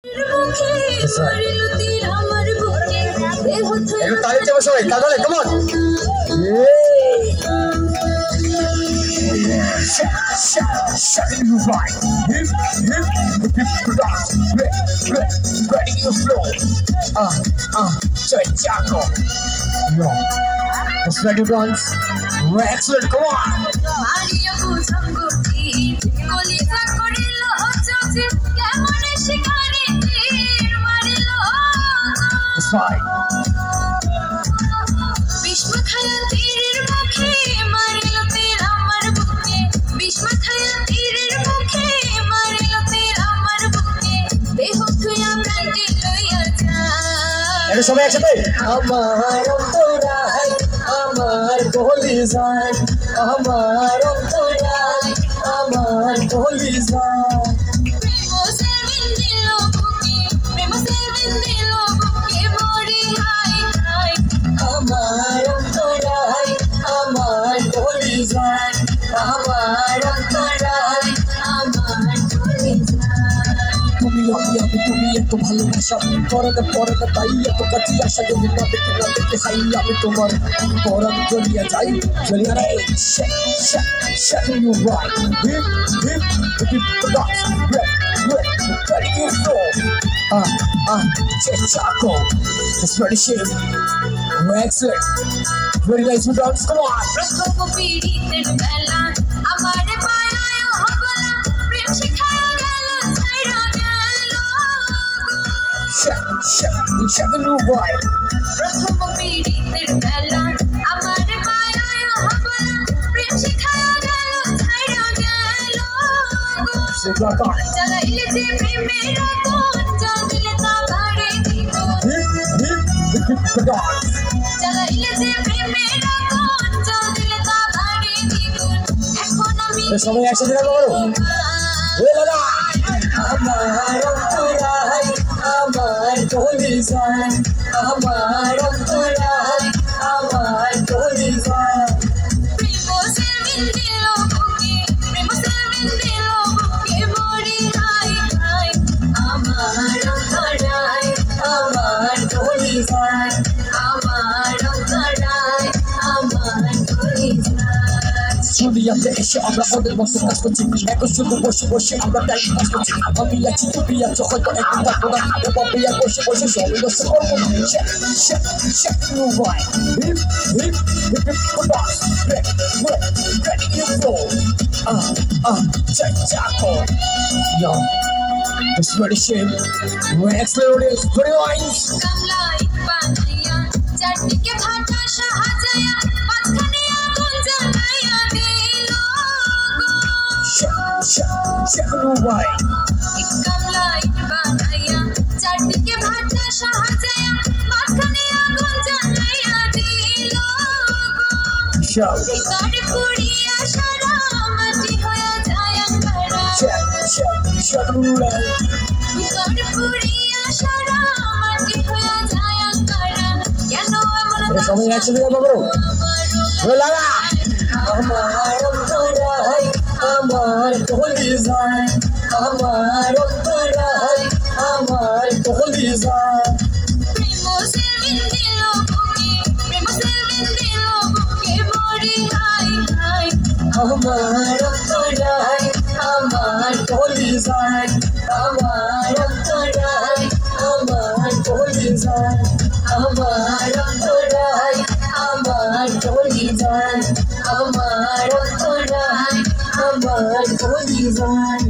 That's right. একটু তালি চাপো সবাই, কাঁদলে, come on. Shutting you right. Hip, ready your flow. Chaco. Yo, let's ready dance. Excellent, come on. That's right. এটা সবাই একসাথে আমার অন্তরায় আমার কলিজায় আমার অন্তরায় আমার কলিজায় আমার অন্তরায় আমার কলিজায় আমার অন্তরায় আমার কলিজায় তুমি এত ভালোবাসা পরাতে তাই এত কাছে আসা যদি না দেখে খাই আমি তোমার পরান জ্বলিয়ে যাই জ্বলিয়ে রে setting you right hip dance ready you go Chaco that's ready shape excellent very nice we dance come on Shut the new boy. সবাই একসাথে করো আমার অন্তরায় আমার কলিজায় আমার অন্তরায় আমার কলিজায় আমার অন্তরায় আমার কলিজায় আমার অন্তরায় আমার কলিজায় দুনিয়াতে এসে আমরা ওদের মতো কাজ করছি এখন শুধু বসে আমরা টাইম পাস করছি আমি আছি তুমি আছো হয়তো একদিন থাকবো না বাবা বসে সবাই বসে করবো না you right hip dance ready you go Chaco yo it's very shame we're excellent very nice Check the right. Show. Check the right. সবাই একসাথে যাবো বড় লাগা আমার অন্তরায় আমার কলিজায় আমার অন্তরায় আমার কলিজায় আমার অন্তরায় আমার কলিজায় আমার অন্তরায় আমার কলিজায় আমার অন্তরায় আমার কলিজায় আমার অন্তরায় আমার কলিজায়